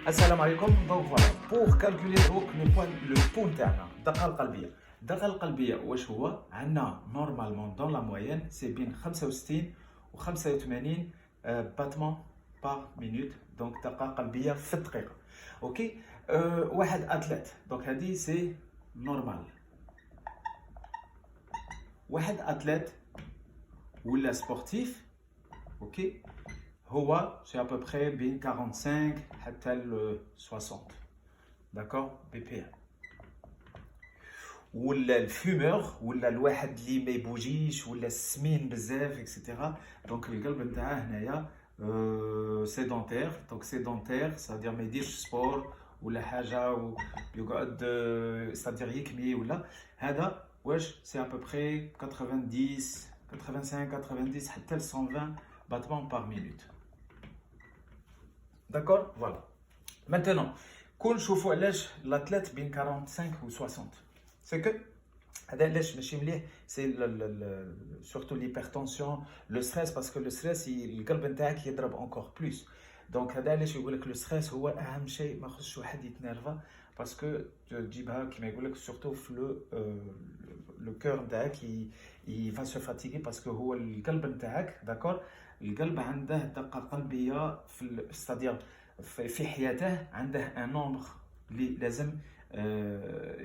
السلام عليكم. دونك فوالا بوغ كالكولي دروك لو بو نتاعنا الدقه القلبيه. الدقه القلبيه واش هو؟ عندنا نورمالمون دون لا موين سي بين 65 و 85 باتمون بار مينوت. دونك دقه قلبيه في الدقيقه. اوكي. واحد اتليت دونك هذه سي نورمال. واحد اتليت ولا سبورتيف اوكي هو سي ابوبخي بين 45 حتى ل 60 داكور بي بي ام. ولا الفيمور ولا الواحد اللي ما يبوجيش ولا السمين بزاف اكسيتيرا دونك القلب نتاعه هنايا سيدونتير. دونك سيدونتير سادير ما يديرش سبور ولا حاجه ويقعد سادير يكمي ولا هذا واش سي ابوبخي 90 85 90 حتى ل 120 battements par minute. D'accord? Voilà. Maintenant, كون نشوفوا علاش l'athlète بين 45 و 60. C'est que هذا علاش ماشي مليح سي surtout l'hypertension, le stress parce que le stress القلب نتاعك يضرب encore plus. دونك هذا علاش يقول لك لو ستريس هو اهم شيء ما خصش واحد يتنرفا باسكو تجيبها كيما يقول لك سورتو في لو كور نتاعك يفا سو فاتيغي باسكو هو القلب نتاعك داكور. القلب عنده دقه قلبيه ستادير في حياته عنده ان نومبر اللي لازم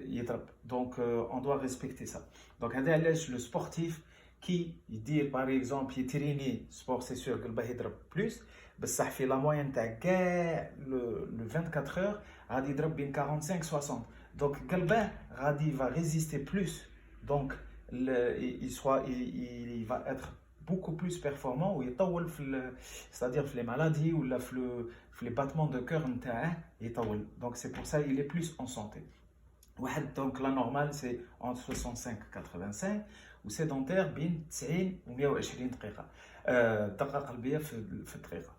يضرب. دونك اون دوا ريسبكتي سا. دونك هذا علاش لو سبورتيف كي يدير باغ اكزومبل يتريني سبور سي سور قلبه يضرب بلوس بصح في لا موين تاع كاع لو 24 اور غادي يضرب بين 45 60. دونك قلبه غادي va résister plus. دونك il va être beaucoup plus performant ويطول في c'est-à-dire في les maladies ولا في les battements de cœur نتاعه يطول. دونك c'est pour ça il est plus en santé. واحد دونك لا نورمال سي entre 65 85 وسيدونتير بين 90 و 120 دقيقه دقه قلبيه في الدقيقه.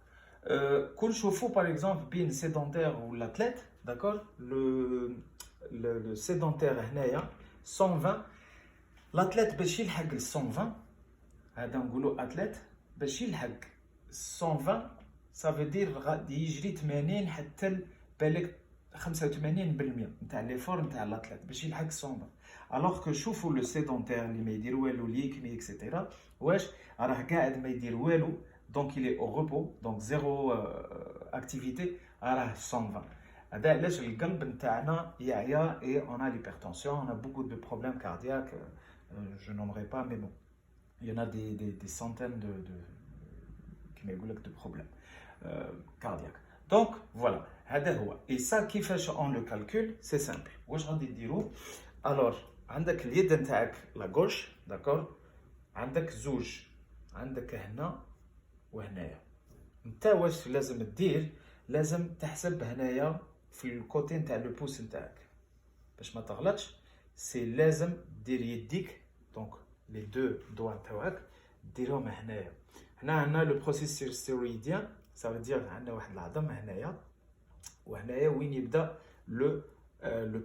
كون نشوفوا باغ اكزومبل بين سيدونتير ولا اتليت داكور لو سيدونتير هنايا 120 l'athlète باش يلحق ل 120 هذا نقولوا اتليت باش يلحق 120 صافي دير غادي يجري 80 حتى بالك 85% نتاع ليفور نتاع الاتليت باش يلحق 120. الوغ كو شوفوا لو سيدونتير اللي ما يدير والو اللي يكمي اكسيتيرا واش راه قاعد ما يدير والو دونك il est au repos donc zéro activité راه 120. هذا علاش القلب نتاعنا يعيا et on a l'hypertension, on a beaucoup de problèmes cardiaques, je nommerai pas mais bon il y en a des centaines de كيما يقول لك de problèmes cardiaques. Donc voilà هذا هو. et ça كيفاش on le calcule c'est simple. واش غادي ديروا alors عندك اليد نتاعك لا غوش داكور عندك زوج عندك هنا وهنايا. انت واش لازم دير؟ لازم تحسب هنايا في الكوتي نتاع لو بوس نتاعك باش ما تغلطش. سي لازم دير يديك دونك لي دو دوا تاعك ديرهم هنايا. هنا عندنا لو بروسيسور ستيرويديان سا دير عندنا واحد العظم هنايا وهنايا وين يبدا لو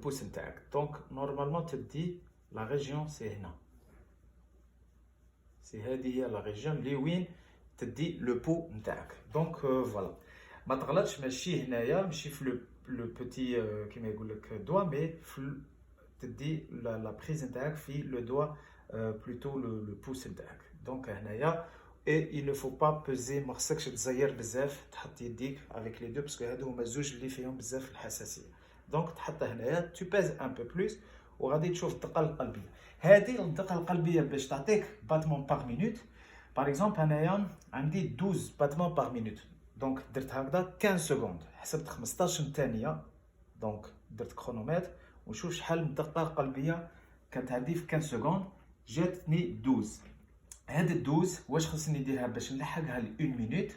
بوس نتاعك. دونك نورمالمون تدي لا ريجيون سي هنا سي هذه هي لا ريجيون اللي وين تدي لو بو نتاعك. دونك فوالا ما تغلطش ماشي هنايا ماشي في لو بوتي كيما يقول لك دوا مي تدي لا بريز نتاعك في لو دوا بلوتو لو بوس نتاعك. دونك هنايا et il ne faut pas peser ما خصكش تزير بزاف تحط يديك avec les deux باسكو هادو هما الزوج اللي فيهم بزاف الحساسيه. دونك تحطها هنايا tu pèses un peu plus وغادي تشوف الدقه القلبيه. هذه الدقه القلبيه باش تعطيك باتمون باغ مينوت. باغ اكزومبل انايا عندي 12 باتمون باغ مينوت دونك درت هكذا 15 سكوند حسبت 15 ثانيه دونك درت كرونومتر ونشوف شحال من دقه قلبيه كانت عندي في 15 سكوند جاتني 12. هاد 12 واش خصني نديرها باش نلحقها ل 1 مينوت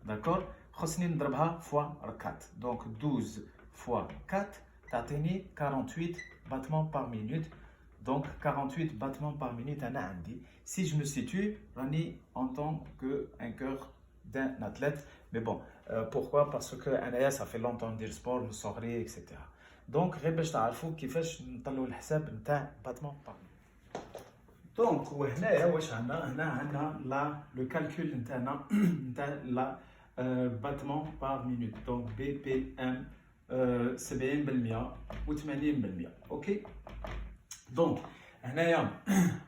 داكور خصني نضربها فوا 4 دونك 12 فوا 4 تعطيني 48 battements par minute. Donc 48 battements par minute أنا عندي. Si je me situe راني en tant que un cœur d'un athlète. Mais bon pourquoi parce que أنايا ça fait longtemps ندير سبور من صغري etc. Donc غير باش تعرفوا كيفاش نطلعوا الحساب نتاع battements par minute. دونك وهنايا واش عندنا؟ هنا عندنا لا لو كالكول نتاعنا نتاع لا battements par minute. Donc BPM 70% ou 80%. OK. Donc هنايا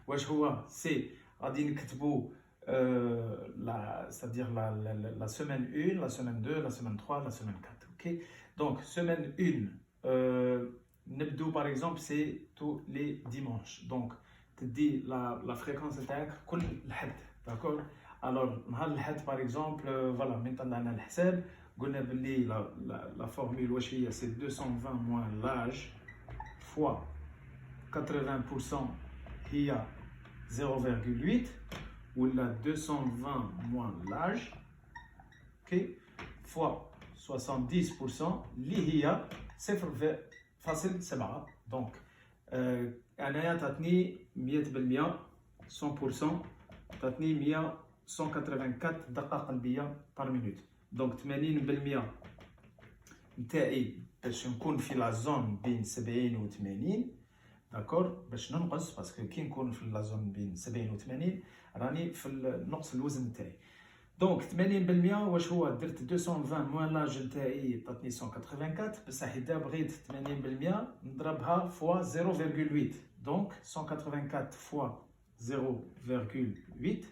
واش هو سي غادي نكتبوا c'est-à-dire la semaine 1, la semaine 2, la semaine 3, la semaine 4. OK. Donc semaine 1 نبدو par exemple c'est tous les dimanches. Donc تدي la fréquence تاعك كل الحد. D'accord. Alors نهار الحد par exemple voilà من طلعنا الحساب قلنا باللي la formule واش هي c'est 220 moins l'âge fois 80% هي 0,8 ou la 220 moins l'âge, ok, fois 70% اللي هي 0,7. donc أنايا تعطني 100% 100% تعطني 184 دقة قلبية par minute. donc 80% نتاعي باش نكون في لا زون بين 70 و 80. داكور باش ننقص باسكو كي نكون في لا زون بين 70 و 80 راني في نقص الوزن تاعي. دونك 80% واش هو درت 220 موان لاج نتاعي عطاتني 184 بصح اذا بغيت 80% نضربها فوا 0,8. دونك 184 فوا 0,8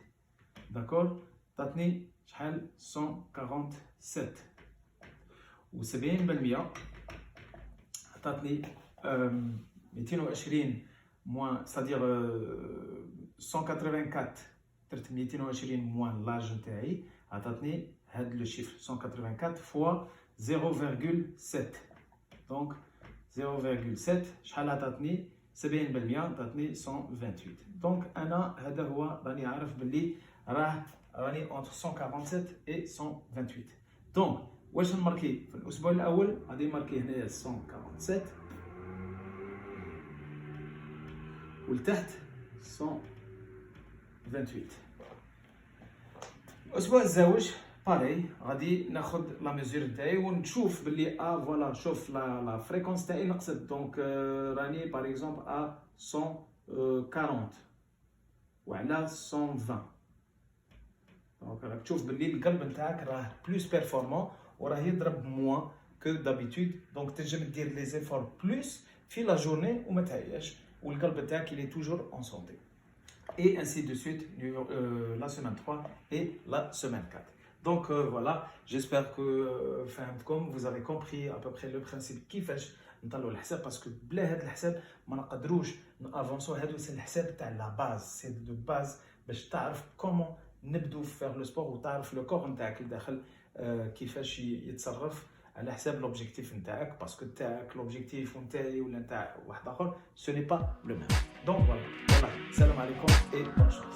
داكور عطاتني شحال 147 و 70% عطاتني 220 moins, c'est-à-dire 184 درت 220 moins l'âge نتاعي عطاتني هاد لو chiffre 184 fois 0,7. donc 0,7 شحال عطاتني 70% عطاتني 128. donc انا هذا هو راني عارف باللي راني entre 147 et 128. donc واش نماركي في الاسبوع الاول غادي نماركي هنايا 147 ولتحت 128. الاسبوع الزاوج باري غادي ناخذ لا ميزور تاعي ونشوف باللي فوالا شوف لا فريكونس تاعي نقصت. دونك راني باغ اكزومبل 140 وعلى 120. دونك راك تشوف باللي القلب نتاعك راه بلوس بيرفورمون وراه يضرب موان كو دابيتود. دونك تنجم دير لي زيفور بلوس في لا جورني وما تعياش والقلب تاعك il est toujours en santé. Et ainsi de suite la semaine 3 et la semaine 4. Donc voilà, j'espère que vous avez compris à peu près le principe كيفاش نطلعوا الحساب باسكو بلا هذا الحساب ما نقدروش نافونسو. هذا سي الحساب تاع لا باز سي دو باز باش تعرف كومون نبدو فيغ لو سبور وتعرف لو كور نتاعك الداخل كيفاش يتصرف على حساب l'objectif نتاعك باسكو تاعك l'objectif نتاعي ولا نتاع واحد اخر ce n'est pas le même. donc voilà السلام عليكم et bonne chance.